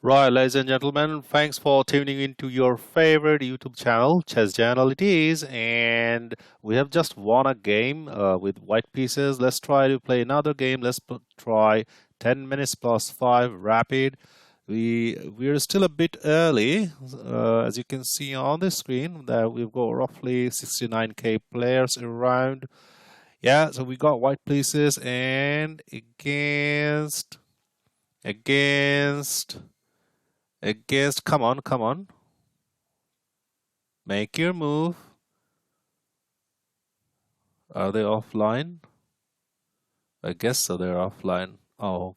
Right, ladies and gentlemen, thanks for tuning into your favorite YouTube channel, Chess Channel it is, and we have just won a game with white pieces. Let's try to play another game. Let's try 10 minutes plus 5 rapid. We're still a bit early, as you can see on the screen that we've got roughly 69k players around. Yeah, so we got white pieces and against come on, make your move. Are they offline? I guess so, they're offline. Oh,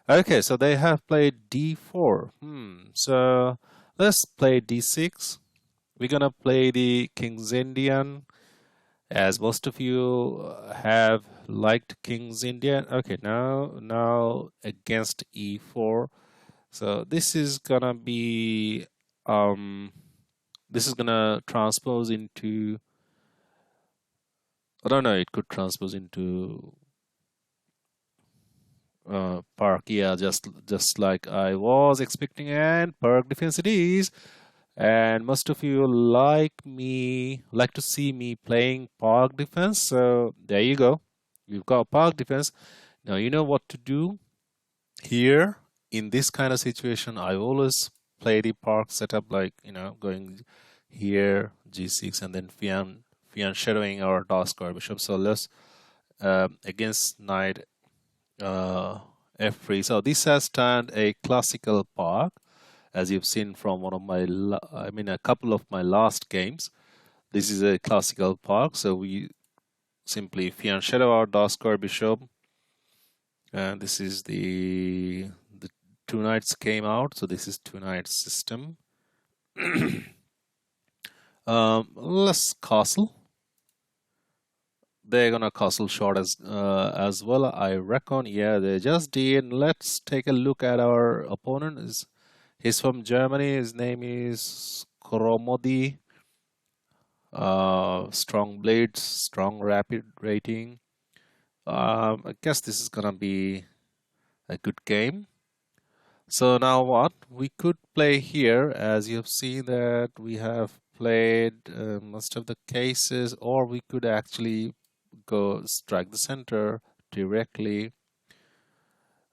okay, so they have played d4. So let's play d6. We're gonna play the King's Indian, as most of you have liked King's Indian. Okay, now against e4. So this is gonna transpose into, I don't know, it could transpose into Pirc. Yeah, just like I was expecting, and Pirc defense it is. And most of you like to see me playing Pirc defense. So there you go. You've got Pirc defense. Now you know what to do here in this kind of situation. I always play the Pirc setup, like going here g6 and then Fian shadowing our dark square bishop. So let's against knight f3. So this has turned a classical Pirc, as you've seen from one of my, a couple of my last games. This is a classical Pirc. So we simply Fian shadow our dark square bishop, and this is the two knights came out. So this is two knights system. Let's castle. They're gonna castle short as well, I reckon. Yeah, they just did. Let's take a look at our opponent. He's from Germany. His name is Kromodi. Strong blades, strong rapid rating. I guess this is gonna be a good game. So now what we could play here, as you've seen that we have played most of the cases, or we could actually go strike the center directly.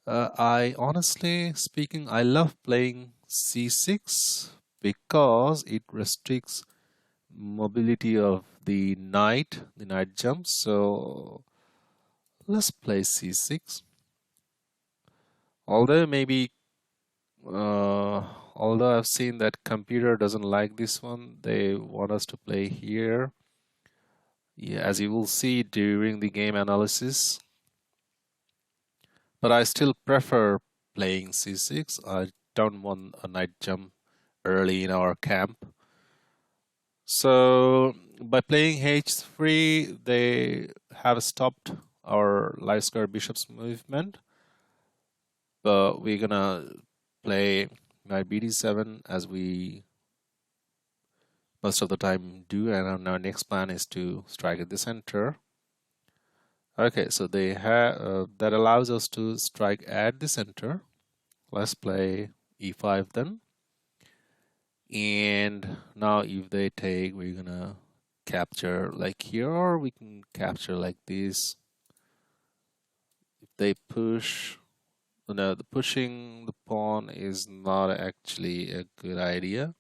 I honestly speaking, I love playing c6 because it restricts mobility of the knight jumps. So let's play c6. Although maybe although I've seen that computer doesn't like this one, they want us to play here. Yeah, as you will see during the game analysis. But I still prefer playing c6. I don't want a knight jump early in our camp. So by playing h3, they have stopped our light square bishop's movement. But we're gonna play knight bd7 as we most of the time do, and our next plan is to strike at the center. Okay, so they have that allows us to strike at the center. Let's play e5 then. And now if they take, we're gonna capture like here, or we can capture like this. If they push, no, the pushing the pawn is not actually a good idea.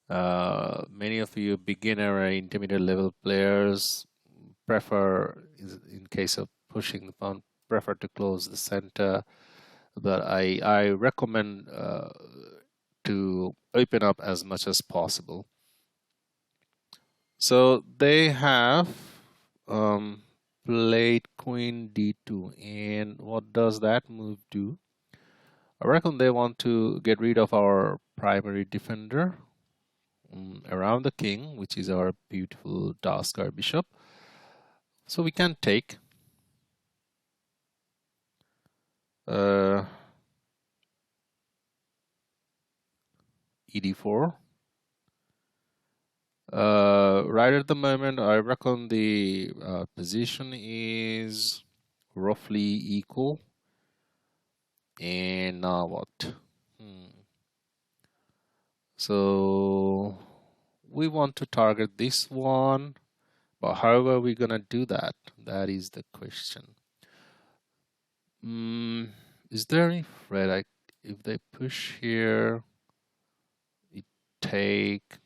Many of you beginner and intermediate level players prefer, in case of pushing the pawn, prefer to close the center, but I recommend to open up as much as possible. So they have played queen d2, and what does that move do? I reckon they want to get rid of our primary defender around the king, which is our beautiful dark square bishop. So we can take ed4. Right at the moment, I reckon the position is roughly equal. And now what? So we want to target this one, but how are we gonna do that? That is the question. Is there any threat? If they push here, we take,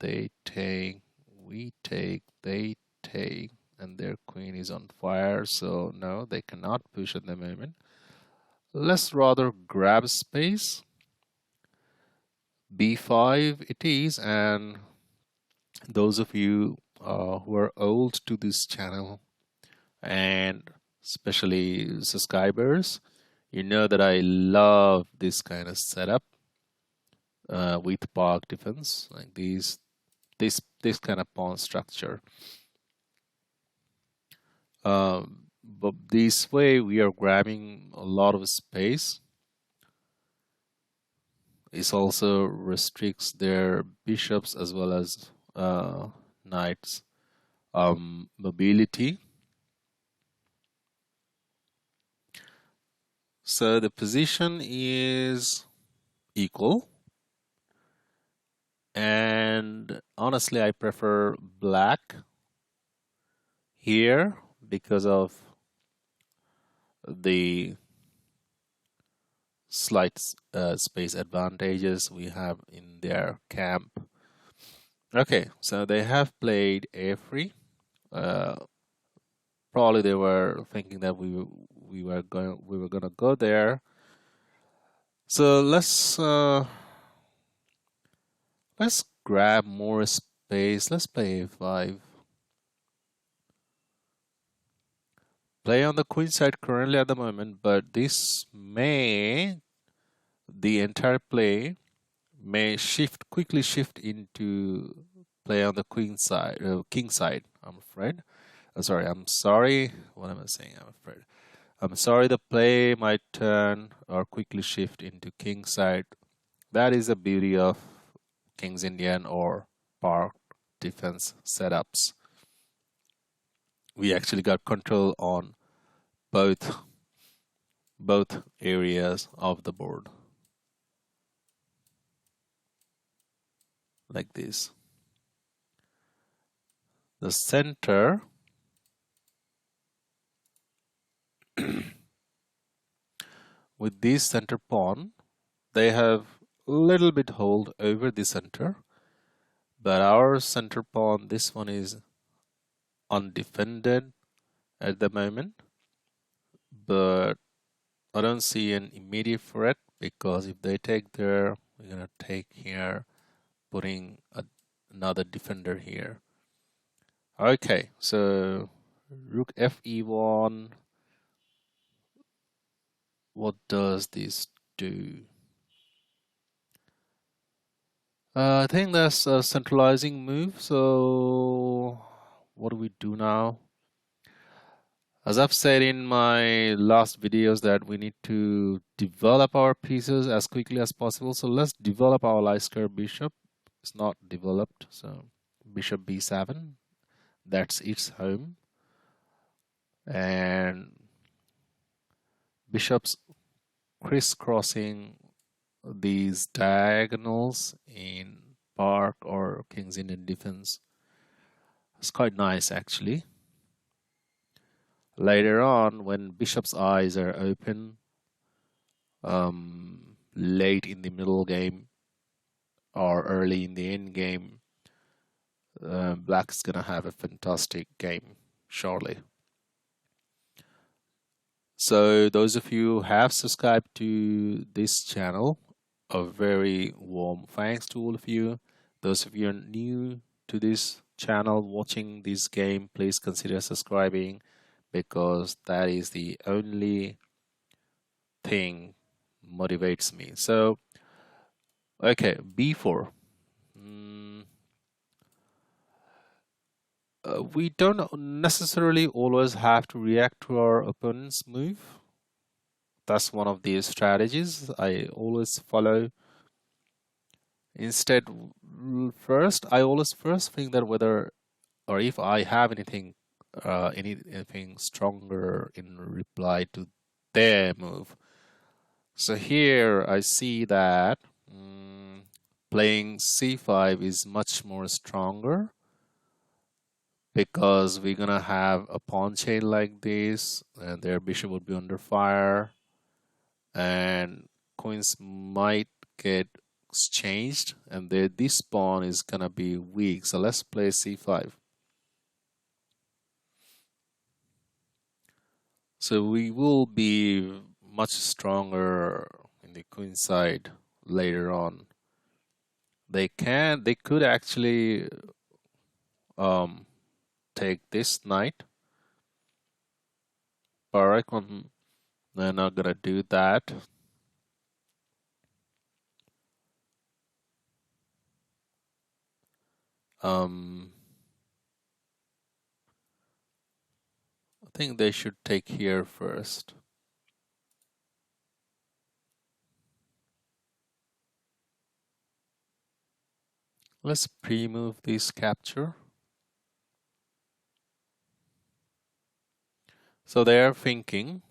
they take, we take, they take, and their queen is on fire, so no, they cannot push at the moment. Let's rather grab space. B5 it is, and those of you who are old to this channel and especially subscribers, you know that I love this kind of setup with Pirc defense, like this kind of pawn structure. But this way we are grabbing a lot of space. It also restricts their bishops as well as knights mobility. So the position is equal, and honestly I prefer black here because of the slight space advantages we have in their camp. Okay, so they have played a3. Probably they were thinking that we were gonna go there. So let's grab more space. Let's play a5. Play on the queen side currently at the moment, but this may, the entire play may quickly shift into play on the queen side, king side, I'm afraid. I'm sorry. What am I saying? I'm sorry, the play might turn or quickly shift into king side. That is the beauty of King's Indian or Pirc defense setups. We actually got control on both areas of the board, like this. The center with this center pawn, they have a little bit hold over the center, but our center pawn, this one is undefended at the moment, but I don't see an immediate threat because if they take there, we're gonna take here, putting another defender here. Okay, so rook fe1. What does this do? I think that's a centralizing move. So what do we do now? As I've said in my last videos that we need to develop our pieces as quickly as possible. So let's develop our light square bishop. It's not developed. So bishop b7, that's its home. And bishops crisscrossing these diagonals in Pirc or King's Indian defense. It's quite nice actually. Later on, when bishop's eyes are open, late in the middle game or early in the end game, black's gonna have a fantastic game surely. So those of you who have subscribed to this channel, a very warm thanks to all of you. Those of you new to this channel watching this game, please consider subscribing, because that is the only thing motivates me. So okay, b4. We don't necessarily always have to react to our opponent's move. That's one of the strategies I always follow. Instead, I always first think that whether or if I have anything stronger in reply to their move. So here I see that playing c5 is much more stronger because we're gonna have a pawn chain like this, and their bishop would be under fire, and queens might get exchanged, and this pawn is gonna be weak. So let's play c5. So we will be much stronger in the queen side later on. They could actually take this knight, but they're not gonna do that. I think they should take here first. Let's pre-move this capture. So they are thinking,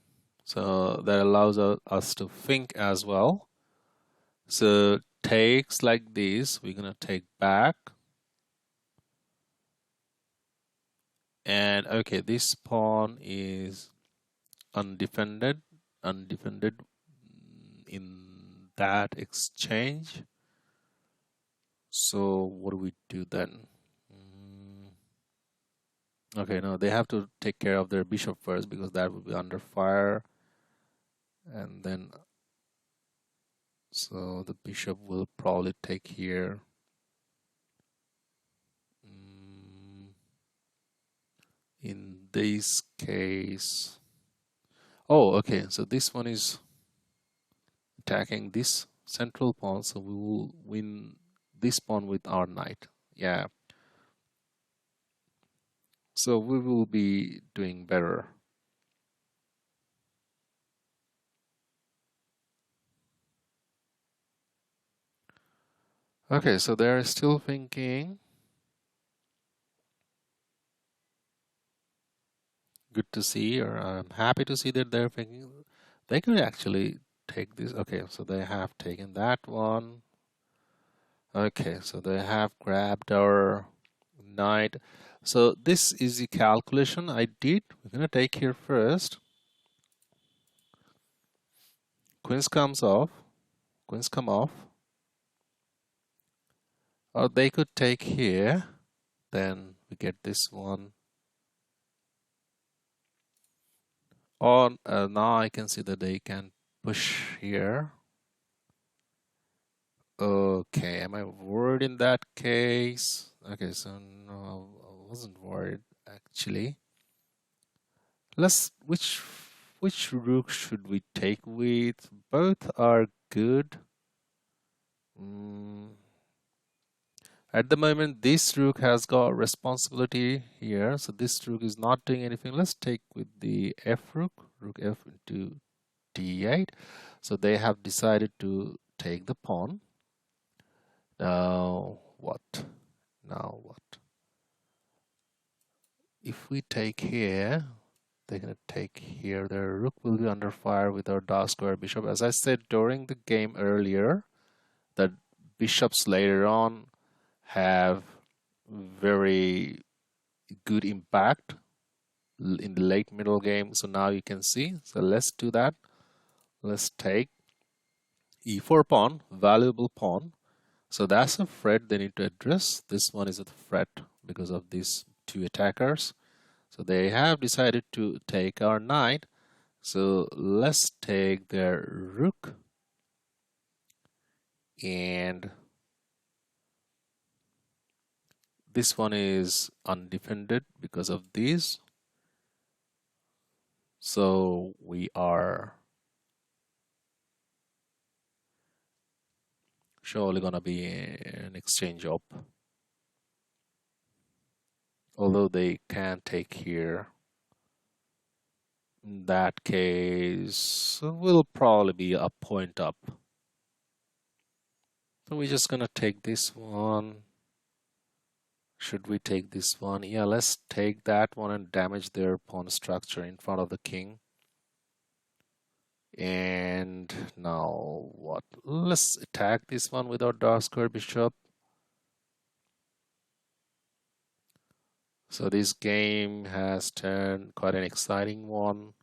so that allows us to think as well. So takes like this, we're gonna take back. And okay, this pawn is undefended in that exchange. So what do we do then? Okay, no, they have to take care of their bishop first because that would be under fire. And then, so the bishop will probably take here. In this case, oh, okay, so this one is attacking this central pawn, so we will win this pawn with our knight. Yeah. So we will be doing better. Okay, so they're still thinking. Good to see, or I'm happy to see that they're thinking. They could actually take this. Okay, so they have taken that one. Okay, so they have grabbed our knight. So this is the calculation I did. We're gonna take here first. Queens comes off. Queens come off. Or they could take here. Then we get this one. Or now I can see that they can push here. Okay, am I worried in that case? Okay, so no, I wasn't worried actually. Which rook should we take with? Both are good. At the moment, this rook has got responsibility here, so this rook is not doing anything. Let's take with the f rook, rook f into d8. So they have decided to take the pawn. Now what? Now what? If we take here, they're going to take here. Their rook will be under fire with our dark square bishop. As I said during the game earlier, that bishops later on have very good impact in the late middle game. So now you can see. So let's do that. Let's take e4 pawn, valuable pawn. So that's a threat they need to address. This one is a threat because of these two attackers. So they have decided to take our knight. So let's take their rook. And this one is undefended because of these. So we are surely gonna be an exchange up. Although they can take here. In that case, we'll probably be a point up. So we're just gonna take this one. Should we take this one? Yeah, let's take that one and damage their pawn structure in front of the king. And now what? Let's attack this one with our dark square bishop. So this game has turned quite an exciting one.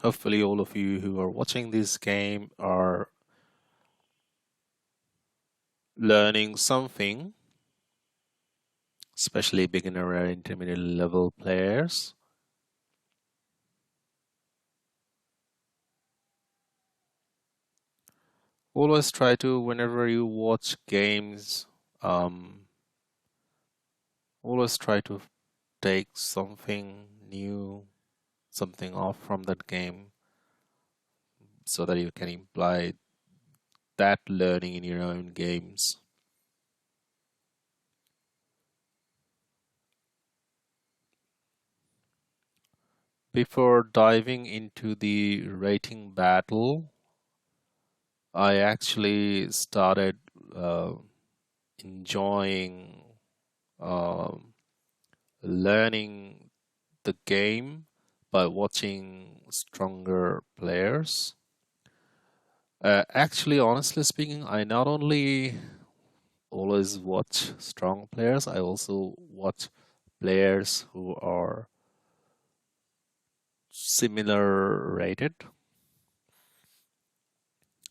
Hopefully all of you who are watching this game are learning something, especially beginner and intermediate level players. Always try to, whenever you watch games, always try to take something new, something off from that game, so that you can imply that learning in your own games. Before diving into the rating battle, I actually started enjoying um, learning the game by watching stronger players. Actually, honestly speaking, I not only always watch strong players, I also watch players who are similar rated.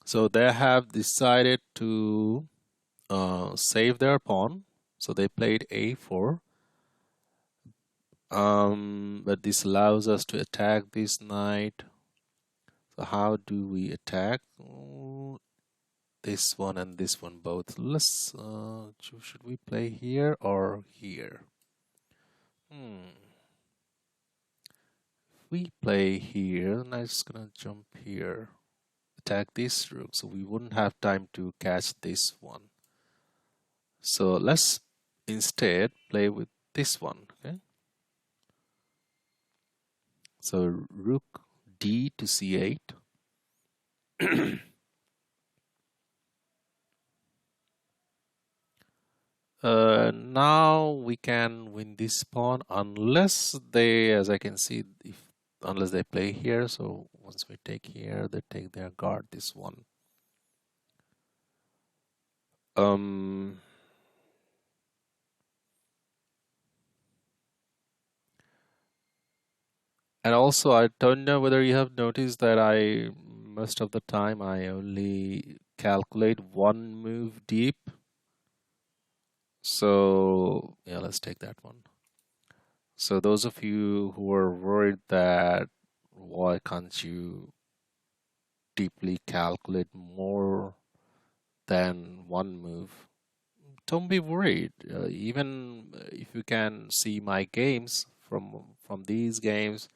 So they have decided to save their pawn. So they played a4. But this allows us to attack this knight. So how do we attack? Oh, this one and this one both. Let's should we play here or here? If we play here, the knight's gonna jump here, attack this rook, so we wouldn't have time to catch this one. So let's instead play with this one. Okay. So rook d to c8. Now we can win this pawn unless they, as I can see, unless they play here. So once we take here, they take their guard. This one. And also, I don't know whether you have noticed that most of the time I only calculate one move deep. So yeah, let's take that one. So those of you who are worried that why can't you deeply calculate more than one move, don't be worried. Even if you can see my games from these games,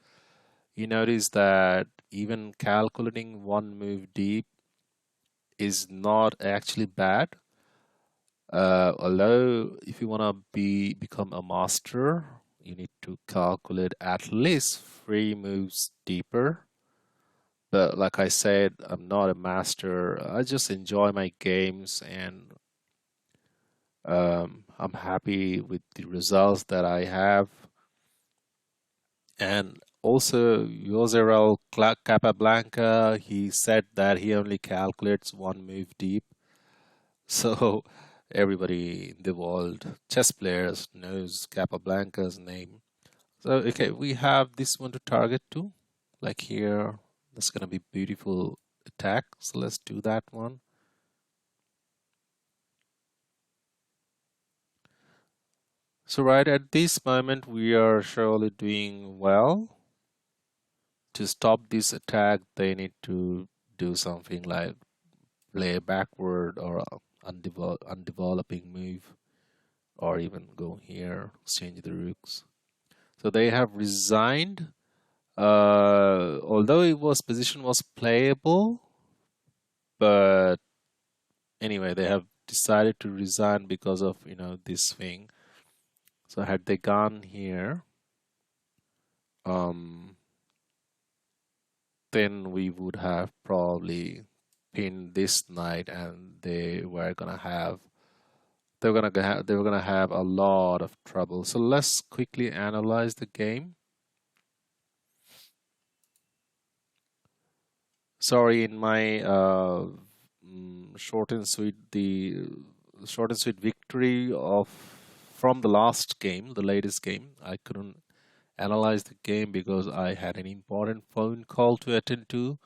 you notice that even calculating one move deep is not actually bad. Although if you want to become a master, you need to calculate at least 3 moves deeper. But like I said, I'm not a master. I just enjoy my games, and I'm happy with the results that I have. And also, José Capablanca, he said that he only calculates one move deep. So everybody in the world, chess players, knows Capablanca's name. So okay, we have this one to target to. Like here, that's gonna be beautiful attack. So let's do that one. So right at this moment, we are surely doing well. To stop this attack, they need to do something like play backward or undeveloping move, or even go here, exchange the rooks. So they have resigned. Although position was playable, but anyway, they have decided to resign because of this thing. So had they gone here, then we would have probably pinned this knight, and they were gonna have they were gonna have a lot of trouble. So let's quickly analyze the game. Sorry, in my short and sweet, the short and sweet victory of from the last game, the latest game, I couldn't analyze the game because I had an important phone call to attend to.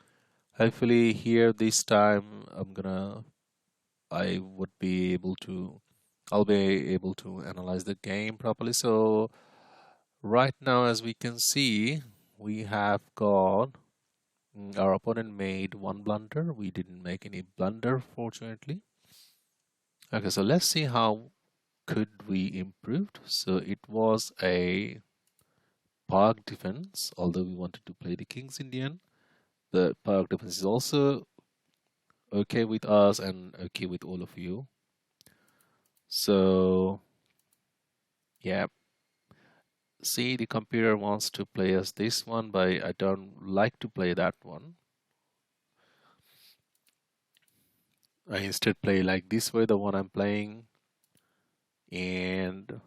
Hopefully here this time I would be able to I'll be able to analyze the game properly. So right now, as we can see, we have got our opponent made one blunder. We didn't make any blunder, fortunately. Okay, so let's see how could we improved. So it was a park defense, although we wanted to play the King's Indian. The park defense is also okay with us and okay with all of you. So yeah, see, the computer wants to play us this one, but I don't like to play that one. I instead play like this way, the one I'm playing, and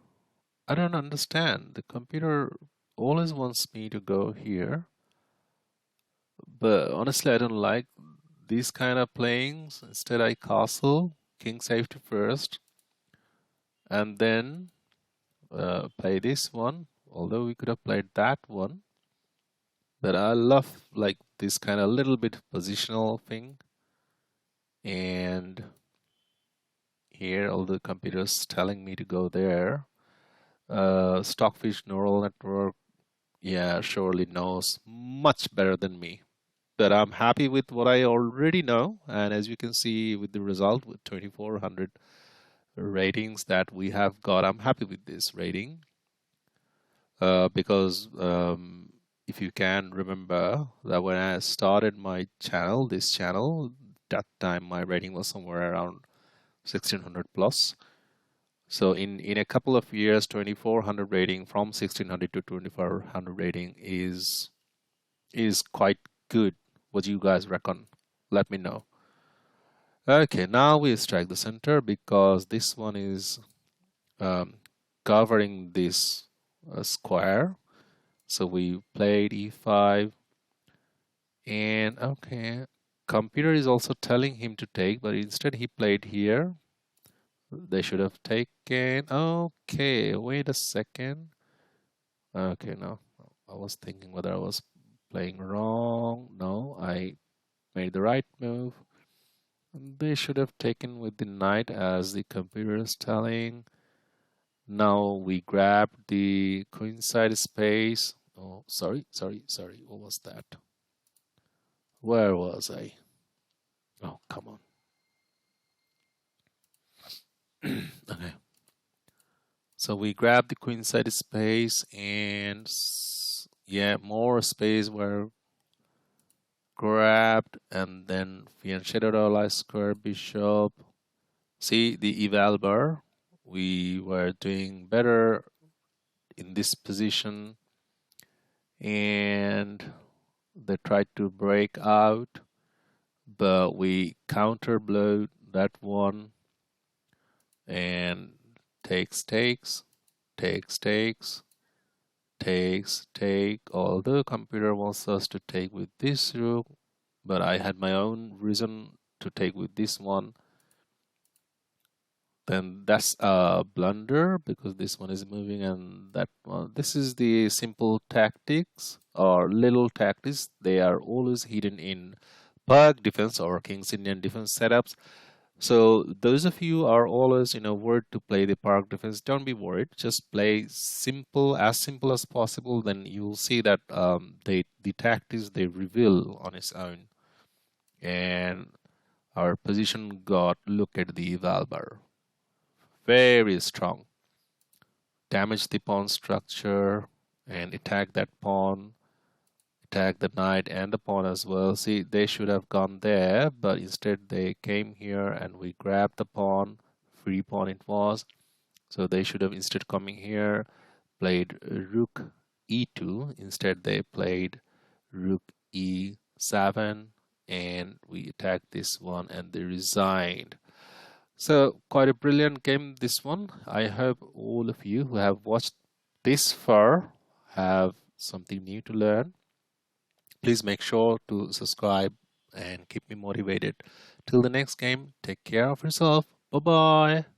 I don't understand. The computer always wants me to go here, but honestly, I don't like these kind of playings. Instead, I castle, king safety first, and then play this one. Although we could have played that one, but I love like this kind of little bit positional thing. And here, all the computers telling me to go there. Stockfish neural network, yeah, surely knows much better than me. But I'm happy with what I already know. And as you can see with the result, with 2400 ratings that we have got, I'm happy with this rating. Because if you can remember that when I started my channel, this channel, that time my rating was somewhere around 1600 plus. So in a couple of years, 2400 rating from 1600 to 2400 rating is quite good. What do you guys reckon? Let me know. Okay, now we strike the center because this one is covering this square. So we played e5, and okay, computer is also telling him to take, but instead he played here. They should have taken. Okay, wait a second. Okay, no, I was thinking whether I was playing wrong. No, I made the right move. They should have taken with the knight as the computer is telling. Now we grab the queenside space. Oh, sorry. What was that? Where was I? Oh, come on. Okay. So we grab the queenside space and yeah, more space were grabbed, and then fianchetto square bishop. See the eval bar. We were doing better in this position, and they tried to break out, but we counter blow that one, and takes, take. Although computer wants us to take with this rook, but I had my own reason to take with this one. Then that's a blunder because this one is moving, and that one. This is the simple tactics or little tactics. They are always hidden in Pirc defense or King's Indian defense setups. So those of you are always worried to play the Pirc defense, don't be worried. Just play simple as possible. Then you'll see that the tactics they reveal on its own, and our position got, look at the eval bar, very strong. Damage the pawn structure and attack that pawn, attack the knight and the pawn as well. See, they should have gone there, but instead they came here and we grabbed the pawn. Free pawn it was. So they should have instead coming here, played rook e2. Instead they played rook e7, and we attacked this one and they resigned. So quite a brilliant game, this one. I hope all of you who have watched this far have something new to learn. Please make sure to subscribe and keep me motivated. Till the next game, take care of yourself. Bye bye.